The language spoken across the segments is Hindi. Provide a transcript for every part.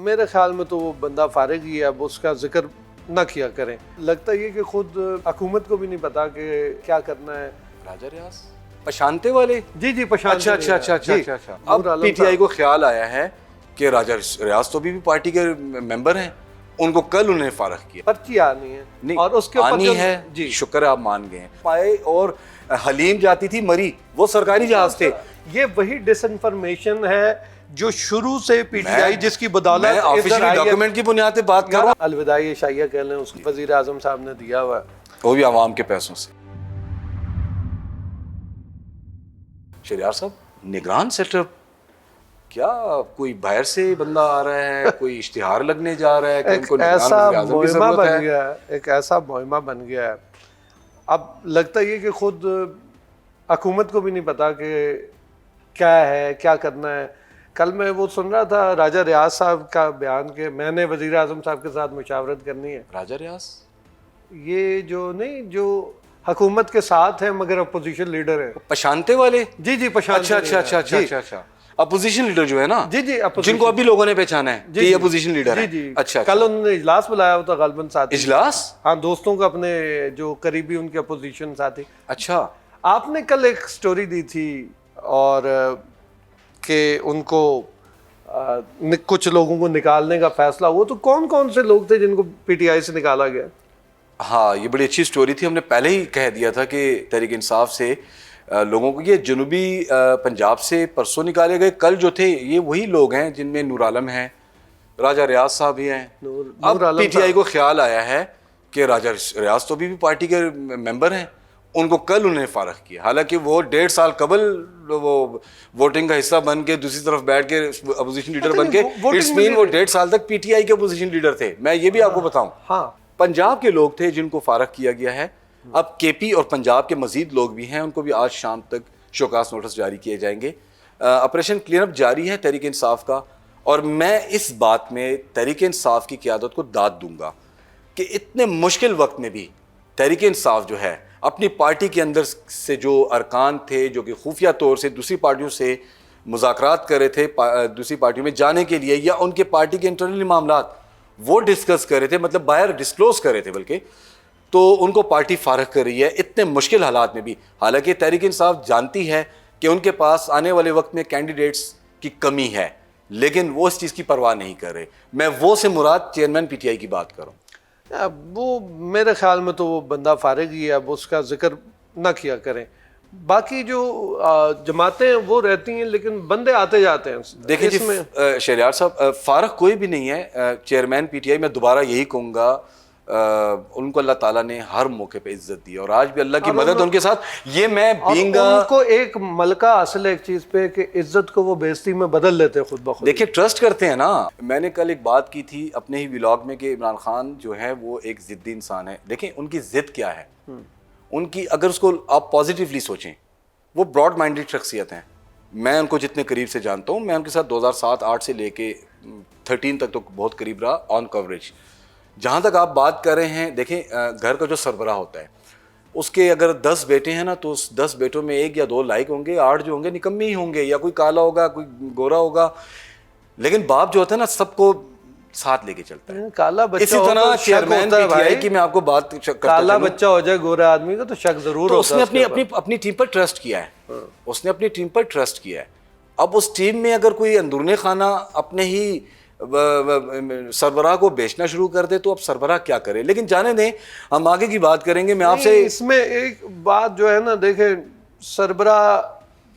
मेरे ख्याल में तो वो बंदा फारिग ही है, अब उसका जिक्र ना किया करें। लगता ये कि खुद हुकूमत को भी नहीं पता कि क्या करना है। राजा रियाज पशानते वाले, जी पशानते। अच्छा। अब पीटीआई को ख्याल आया है कि राजा रियाज तो भी पार्टी के मेंबर हैं, उनको कल उन्हें फारग किया। पर्ची आनी है नहीं, और उसके ऊपर आनी है जी, शुक्र है आप मान गए। पाए और हलीम जाती थी मरी, वो सरकारी जहाज थे। ये वही डिसइंफॉर्मेशन है जो शुरू से पीटीआई जिसकी बदौलत ऑफिशियल डॉक्यूमेंट की बुनियाद पे बात कर रहा हूं। अलविदाई शाइया कह लें, उसको वजीर आजम साहब ने दिया हुआ, वो भी आवाम के पैसों से। शहरियार साहब, निगरान सेटअप क्या कोई बाहर से बंदा आ रहा है, कोई इश्तिहार लगने जा रहा है कि उनको ऐसा मुहिमा बन गया है, एक ऐसा मुहिमा बन गया है। अब लगता ये कि खुद हुकूमत को भी नहीं पता कि क्या है, क्या करना है। कल मैं वो सुन रहा था राजा रियाज साहब का बयान के मैंने वजीर आजम साहब के साथ मुशावरत करनी है। राजा रियाज ये जो नहीं, जो हुकूमत के साथ है मगर अपोजिशन लीडर है, पशानते वाले। जी पशानते। अच्छा। अपोजिशन लीडर जो है ना, जी जिनको अभी लोगों ने पहचाना है कि ये अपोजिशन लीडर है। अच्छा, कल उन्होंने इजलास बुलाया हुआ था गलबन साथी। इजलास? हाँ, दोस्तों को, अपने जो करीबी उनके अपोजिशन साथी। अच्छा, आपने कल एक स्टोरी दी थी और कि उनको कुछ लोगों को निकालने का फैसला हुआ, तो कौन कौन से लोग थे जिनको पीटीआई से निकाला गया? हाँ, ये बड़ी अच्छी स्टोरी थी। हमने पहले ही कह दिया था कि तहरीक इंसाफ से लोगों को, ये जनूबी पंजाब से परसों निकाले गए। कल जो थे ये वही लोग हैं जिनमें नूर आलम है, राजा रियाज साहब भी हैं। अब पीटीआई को ख्याल आया है कि राजा रियाज तो भी पार्टी के मेंबर हैं, उनको कल उन्हें फारग किया। हालांकि वो 1.5 साल कबल वो वोटिंग का हिस्सा बन के दूसरी तरफ बैठ के अपोजिशन लीडर बन के, इट्स मीन वो 1.5 साल तक पीटीआई के अपोजिशन लीडर थे। मैं ये भी आपको बताऊं, हाँ, पंजाब के लोग थे जिनको फारग किया गया है। अब केपी और पंजाब के मजीद लोग भी हैं, उनको भी आज शाम तक शोकास नोटिस जारी किए जाएंगे। ऑपरेशन क्लीन अप जारी है तहरीक इंसाफ का, और मैं इस बात में तहरीक इंसाफ की क़यादत को दाद दूंगा कि इतने मुश्किल वक्त में भी तहरीक इंसाफ जो है अपनी पार्टी के अंदर से जो अरकान थे जो कि खुफिया तौर से दूसरी पार्टियों से मुज़ाकरात कर रहे थे दूसरी पार्टियों में जाने के लिए, या उनके पार्टी के इंटरनल मामलात वो डिस्कस कर रहे थे, मतलब बाहर डिस्क्लोज कर रहे थे बल्कि, तो उनको पार्टी फारग कर रही है इतने मुश्किल हालात में भी। हालांकि तहरीक इंसाफ जानती है कि उनके पास आने वाले वक्त में कैंडिडेट्स की कमी है, लेकिन वो इस चीज़ की परवाह नहीं कर रहे। मैं वो से मुराद चेयरमैन पीटीआई की बात करूँ। वो मेरे ख्याल में तो वो बंदा फारिग ही है, अब उसका जिक्र ना किया करें। बाकी जो जमातें हैं वो रहती हैं, लेकिन बंदे आते जाते हैं। देखिए जी शहरियार साहब, फारग कोई भी नहीं है चेयरमैन पीटीआई। मैं दोबारा यही कहूँगा, उनको अल्लाह ताला ने हर मौके पे इज्जत दी और आज भी अल्लाह की मदद उनके साथ। ये मैं बीइंग उनको एक मलका हासिल है एक चीज पे कि इज्जत को वो बेइज्जती में बदल लेते हैं खुद ब खुद। देखिए, ट्रस्ट करते हैं ना। मैंने कल एक बात की थी अपने ही व्लॉग में कि इमरान खान जो है वो एक जिद्दी इंसान है। देखें उनकी जिद क्या है, उनकी अगर उसको आप पॉजिटिवली सोचें, वो ब्रॉड माइंडेड शख्सियत हैं। मैं उनको जितने करीब से जानता हूँ, मैं उनके साथ 2007-8 से लेके 13 तक तो बहुत करीब रहा ऑन कवरेज। जहाँ तक आप बात कर रहे हैं, देखें घर का जो सरबराह होता है उसके अगर 10 बेटे हैं ना, तो उस 10 बेटों में 1 या 2 लाइक होंगे, 8 जो होंगे निकम्मे ही होंगे, या कोई काला होगा कोई गोरा होगा। लेकिन बाप जो होता है ना सबको साथ लेके चलता है। काला बच्चा इसी तरह चेयरमैन पीटीआई की मैं आपको बात काला बच्चा हो जाए गोरा आदमी का तो शक जरूर होता है। उसने अपनी टीम पर ट्रस्ट किया है, उसने अपनी टीम पर ट्रस्ट किया है। अब उस टीम में अगर कोई अंदरूनी खाना अपने ही सरबराह को बेचना शुरू कर दे तो अब सरबराह क्या करे। लेकिन जाने दें, हम आगे की बात करेंगे। मैं आपसे इसमें एक बात जो है ना, देखे सरबराह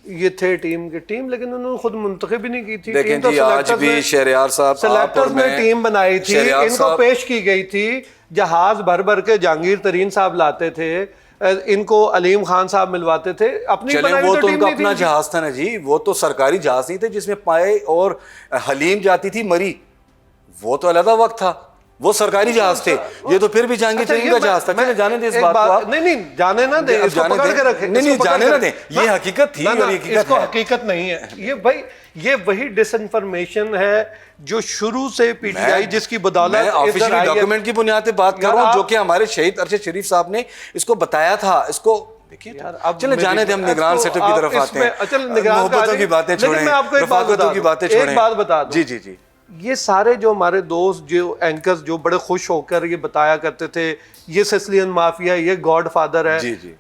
ये थे टीम, लेकिन उन्होंने खुद मुंतखब भी नहीं की थी। देखें जी, आज भी शहरियार साहब सेलेक्टर्स ने टीम बनाई थी, इनको पेश की गई थी, जहाज भर भर के जहांगीर तरीन साहब लाते थे, इनको अलीम खान साहब मिलवाते थे। अपनी वो तो उनका अपना जहाज था ना जी, वो तो सरकारी जहाज नहीं थे जिसमें पाए और हलीम जाती थी मरी। वो तो अलग वक्त था, वो सरकारी जहाज थे। ये तो फिर भी जहांगीर तरीन का जहाज था। चलिए जाने दें इस बात को। नहीं जाने ना दे, इसको पकड़ के रखें। नहीं जाने ना दें, ये हकीकत थी और इसको हकीकत नहीं है। ये भाई ये वही डिसइंफॉर्मेशन है जो शुरू से पीटीआई जिसकी बदौलत ऑफिशियल डॉक्यूमेंट की बुनियाद पे बात कर रहा हूं, जो कि हमारे शहीद अरशद शरीफ साहब ने इसको बताया था। इसको देखिए यार, अब चले जाने दे, हम निगरान सेटअप की तरफ आते हैं। मोहब्बतों की बातें छोड़ें, रफाकतों की बातें छोड़ें। एक बात बता दूं। जी ये सारे जो हमारे दोस्त जो एंकर्स जो बड़े खुश होकर ये बताया करते थे ये सिसिलियन माफिया, ये गॉड फादर है, जी जी,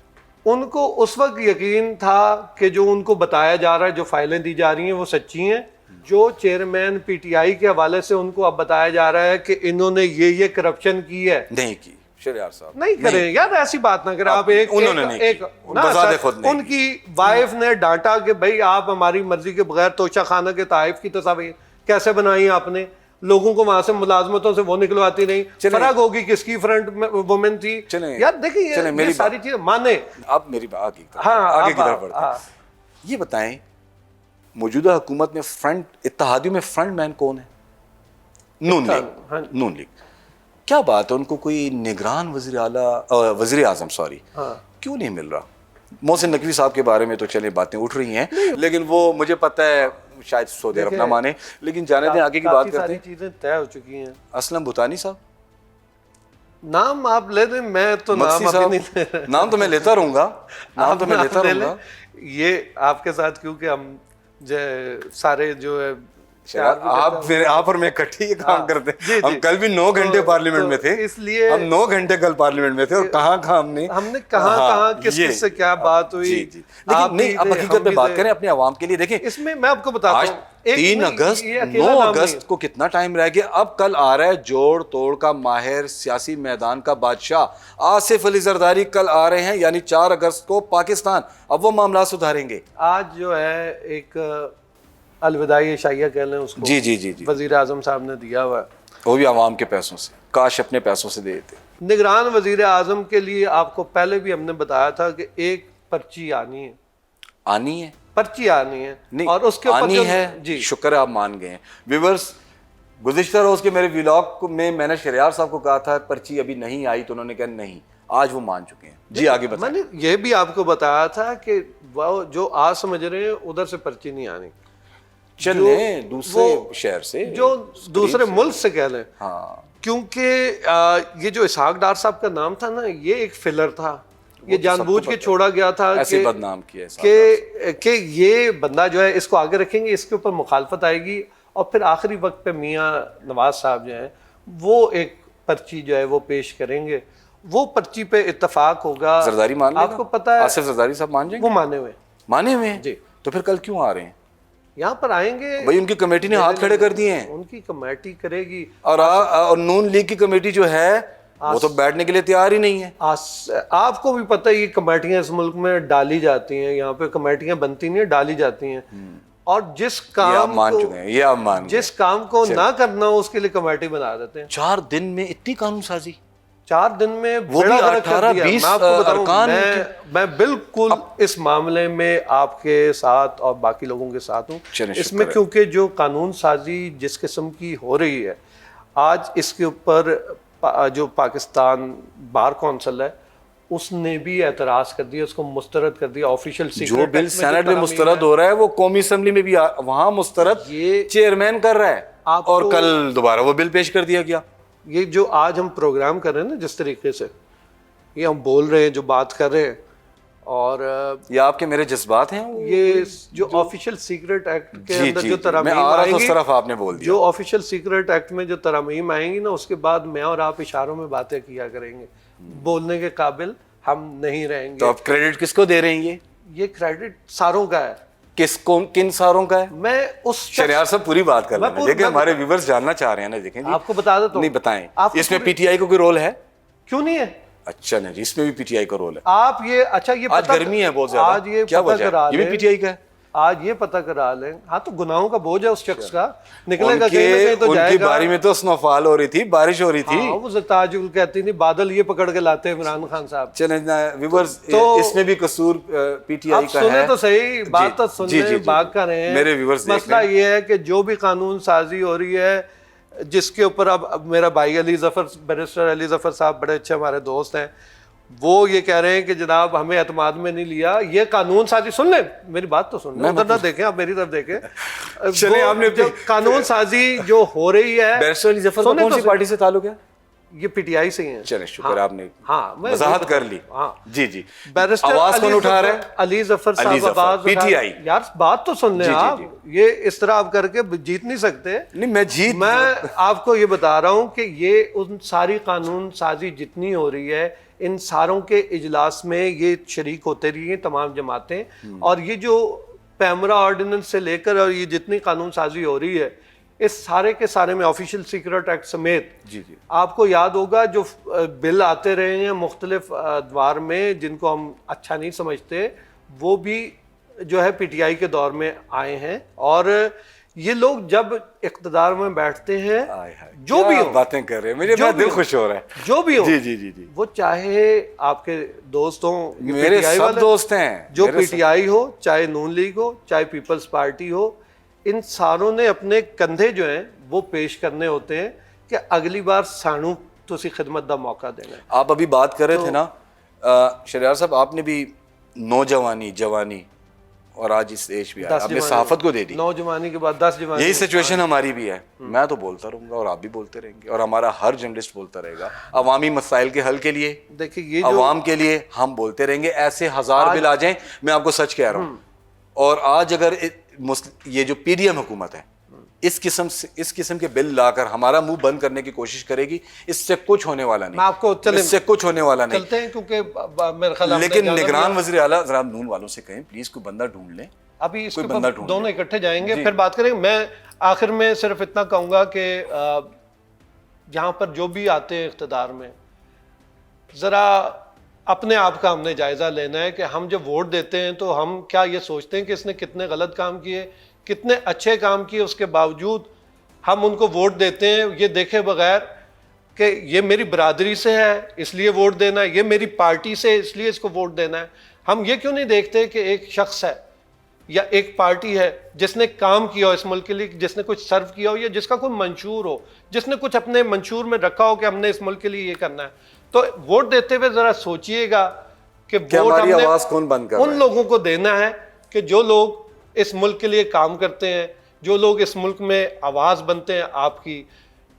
उनको उस वक्त यकीन था कि जो उनको बताया जा रहा है, जो फाइलें दी जा रही हैं वो सच्ची हैं। जो चेयरमैन पीटीआई के हवाले से उनको अब बताया जा रहा है कि इन्होंने ये करप्शन की है, नहीं की शहरयार साहब, नहीं करें यार, ऐसी बात ना करें आप। एक उन्होंने एक, नहीं एक, की, ना बजाते सर, खुद नहीं उनकी वाइफ ने डांटा कि भाई आप हमारी मर्जी के बगैर तोशा खाना के ताइफ की तस्वीर कैसे बनाई आपने, लोगों को वहां से मुलाजमतों से वो निकलवाती नहीं, फर्क होगी किसकी फ्रंट में वुमेन थी। यार देखिए ये सारी चीजें माने। अब मेरी बात आगे की तरफ बढ़ते हैं। ये बताएं मौजूदा हुकूमत में फ्रंट इत्तेहादियों में फ्रंट मैन कौन है? नून लीग। नून लीग, क्या बात है, उनको कोई निगरान वजीर आजम क्यों नहीं मिल रहा? मोहसिन नकवी साहब के बारे में तो चले बातें उठ रही हैं, लेकिन वो मुझे पता है शायद सऊदी अरब ना माने, लेकिन जाने दें, आगे की बात करते हैं। चीजें तय हो चुकी हैं। असलम भूटानी साहब, नाम आप ले दें, मैं तो नाम अभी नहीं नाम तो मैं लेता रहूंगा, नाम तो मैं लेता रहूंगा। ये आपके साथ क्योंकि हम सारे जो है आप और मैं इकट्ठे ये काम करते हैं। हम कल भी 9 घंटे पार्लियामेंट में थे, इसलिए हम 9 घंटे कल पार्लियामेंट में थे और कहाँ हमने कहाँ किस से क्या बात हुई। लेकिन नहीं, अब हकीकत में बात करें अपने अवाम के लिए। देखें, इसमें मैं आपको बताता हूँ 3 अगस्त 9 अगस्त को कितना टाइम रह गया। अब कल आ रहा है जोड़ तोड़ का माहिर, सियासी मैदान का बादशाह आसिफ अली जरदारी कल आ रहे हैं, यानी 4 अगस्त को पाकिस्तान। अब वो मामला सुधारेंगे। आज जो है एक अलविदाई शाइया कह लें उसको, जी जी जी जी, वजीर आजम साहब ने दिया हुआ, वो भी आवाम के पैसों से, काश अपने पैसों से दे देते। निगरान वजीर आजम के लिए आपको पहले भी हमने बताया था कि एक पर्ची आनी है, पर्ची आनी है, नहीं, और उसके ऊपर आनी है जी, शुक्र है आप मान गए हैं। व्यूअर्स, गुज़िश्ता रोज के मेरे व्लॉग में मैंने शहरयार साहब को कहा था पर्ची अभी नहीं आई, तो उन्होंने कहा नहीं, आज वो मान चुके हैं। जी आगे बताएं। मैंने ये भी आपको बताया था कि वो जो आज समझ रहे हैं उधर से पर्ची नहीं आनी, चले दूसरे शहर से, जो दूसरे मुल्क से कह लें। हाँ, क्योंकि ये जो इसहाक डार साहब का नाम था ना, ये एक फिलर था, ये जानबूझ के छोड़ा गया था, ऐसे बदनाम किया कि ये बंदा जो है इसको आगे रखेंगे, इसके ऊपर मुखालफत आएगी, और फिर आखिरी वक्त पे मियाँ नवाज साहब जो हैं वो एक पर्ची जो है वो पेश करेंगे, वो पर्ची पे इत्तेफाक होगा। जरदारी मान लेगा? आपको पता है आसिफ जरदारी साहब मान जाएंगे? वो माने हुए जी। तो फिर कल क्यों आ रहे हैं? यहाँ पर आएंगे भाई, उनकी कमेटी ने हाथ खड़े कर दिए हैं, उनकी कमेटी करेगी, और नून लीग की कमेटी जो है वो तो बैठने के लिए तैयार ही नहीं है। आपको भी पता है ये कमेटियां इस मुल्क में डाली जाती हैं, यहाँ पे कमेटियां बनती नहीं है, डाली जाती हैं, और जिस काम मान चुके हैं, ये आप मान जिस काम को ना करना हो उसके लिए कमेटी बना देते हैं। 4 दिन में इतनी कानून साजी, 4 दिन में वो भी 18-20 अरकान। मैं बिल्कुल इस मामले में आपके साथ और बाकी लोगों के साथ हूँ इसमें, क्योंकि जो कानून साजी जिस किस्म की हो रही है आज, इसके ऊपर जो पाकिस्तान बार कौंसिल है उसने भी एतराज कर दिया, उसको मुस्तरद कर दिया। ऑफिशियल जो बिल सेनेट में मुस्तरद हो रहा है वो कौमी असेंबली में भी वहां मुस्तरद ये चेयरमैन कर रहा है, और कल दोबारा वो बिल पेश कर दिया गया। ये जो आज हम प्रोग्राम कर रहे हैं ना, जिस तरीके से ये हम बोल रहे हैं, जो बात कर रहे हैं, और ये आपके मेरे जज्बात हैं, ये जो ऑफिशियल सीक्रेट एक्ट के अंदर जो तरमीम आएंगी, तरफ आपने बोल दिया, जो ऑफिशियल सीक्रेट एक्ट में जो तरमीम आएंगी ना, उसके बाद मैं और आप इशारों में बातें किया करेंगे, बोलने के काबिल हम नहीं रहेंगे। तो आप क्रेडिट किसको दे रहे हैं? ये क्रेडिट सारों का है। किन सारों का है? मैं उस शहरयार साहब पूरी बात कर रहे हैं, देखिए हमारे व्यूअर्स जानना चाह रहे हैं ना, देखें जी, आपको बता देता हूं। नहीं बताएं, इसमें पीटीआई को कोई रोल है? क्यों नहीं है? अच्छा नहीं जी, इसमें भी पीटीआई का रोल है। आप ये अच्छा ये आज गर्मी है बहुत ज्यादा, आज ये क्या वजह है? ये भी पीटीआई का है। आज ये पता करा लें। हाँ, तो गुनाहों का बोझ है उस शख्स का, निकलेगा कहीं ना कहीं तो उनकी जाएगा। बारी में तो स्नोफॉल हो रही थी, बारिश हो रही थी। हाँ, वो ताजुल कहती नहीं, बादल ये पकड़ के लाते हैं इमरान खान साहब। चले व्यूअर्स, तो इसमें भी कसूर पीटीआई का है। तो सही बात तो सुनने बात कर रहे हैं मेरे व्यूअर्स। मसला ये है कि जो भी कानून साजी हो रही है, जिसके ऊपर अब मेरा भाई अली जफर, बैरिस्टर अली जफर साहब बड़े अच्छे हमारे दोस्त हैं, वो ये कह रहे हैं कि जनाब हमें एतमाद में नहीं लिया, ये कानून साजी। सुन ले मेरी बात तो सुन ले, उधर ना देखें, आप मेरी तरफ देखें। चले, आपने जो कानून साजी जो हो रही है, बैरिस्टर अली जफर का कौन सी पार्टी से ताल्लुक है? ये पीटीआई से ही हैं। चले शुक्र आपने हाँ, मैं वजाहत कर ली। हाँ जी जी, बैरिस्टर आवाज कौन उठा रहे हैं? अली जफर साहब आवाज उठा पीटीआई। यार बात तो सुन लें आप, ये इस तरह आप करके जीत नहीं सकते। नहीं मैं आपको ये बता रहा हूँ कि ये उन सारी कानून साजी जितनी हो रही है, इन सारों के इजलास में ये शरीक होते रही हैं तमाम जमातें, और ये जो पैमरा ऑर्डिनेंस से लेकर और ये जितनी कानून साजी हो रही है, इस सारे के सारे में ऑफिशियल सीक्रेट एक्ट समेत जी जी, आपको याद होगा जो बिल आते रहे हैं मुख्तलिफ अदवार में जिनको हम अच्छा नहीं समझते, वो भी जो है पीटीआई के दौर में आए हैं। और ये लोग जब इक़्तिदार में बैठते हैं, जो भी हो, बातें कर रहे हैं, मेरा दिल खुश हो रहा है, जो भी हो, जी जी जी जी, वो चाहे आपके दोस्त हो, मेरे सब दोस्त हैं, जो पीटीआई हो, चाहे नून लीग हो, चाहे पीपल्स पार्टी हो, इन सारों ने अपने कंधे जो हैं वो पेश करने होते हैं कि अगली बार सानू तुसी खिदमत दा मौका देना है। आप अभी बात कर रहे थे ना शरियार साहब, आपने भी नौजवानी, जवानी और आज इस एज भी आया, आपने सहाफत को दे दी। नौजवानी के बाद 10 जवानी, यही सिचुएशन हमारी भी है। मैं तो बोलता रहूंगा और आप भी बोलते रहेंगे और हमारा हर जर्नलिस्ट बोलता रहेगा। अवामी मसाइल के हल के लिए, देखिए ये अवाम के लिए हम बोलते रहेंगे। ऐसे 1000 बिल आ जाएं, मैं आपको सच कह रहा हूँ। और आज अगर ये जो पीडीएम हुकूमत है इस किस्म के बिल लाकर हमारा मुंह बंद करने की कोशिश करेगी, इससे कुछ होने वाला नहीं। मैं आपको इससे कुछ होने वाला नहीं। चलते हैं क्योंकि मेरे ख्याल लेकिन निगरान वज़ीर आला जरा नून वालों से कहें प्लीज कोई बंदा ढूंढ लें। अभी इसके ऊपर दोनों इकट्ठे जाएंगे, फिर बात करेंगे। मैं आखिर में सिर्फ इतना कहूंगा कि यहाँ पर जो भी आते हैं इख्तिदार में, जरा अपने आप का हमने जायजा लेना है कि हम जब वोट देते हैं तो हम क्या ये सोचते हैं कि इसने कितने गलत काम किए, कितने अच्छे काम किए, उसके बावजूद हम उनको वोट देते हैं ये देखे बगैर कि ये मेरी बरादरी से है इसलिए वोट देना है, ये मेरी पार्टी से इसलिए इसको वोट देना है। हम ये क्यों नहीं देखते कि एक शख्स है या एक पार्टी है जिसने काम किया हो इस मुल्क के लिए, जिसने कुछ सर्व किया हो या जिसका कोई मंशूर हो, जिसने कुछ अपने मंशूर में रखा हो कि हमने इस मुल्क के लिए ये करना है। तो वोट देते हुए जरा सोचिएगा कि वोट हमने आवाज कौन बंद कर उन लोगों को देना है कि जो लोग इस मुल्क के लिए काम करते हैं, जो लोग इस मुल्क में आवाज बनते हैं आपकी।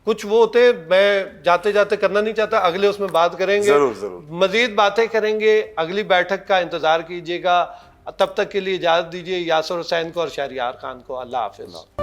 कुछ वो होते हैं, मैं जाते जाते करना नहीं चाहता, अगले उसमें बात करेंगे, जरूर मजीद बातें करेंगे। अगली बैठक का इंतजार कीजिएगा। तब तक के लिए इजाजत दीजिए यासर हुसैन को और शहरियार खान को। अल्लाह हाफिज।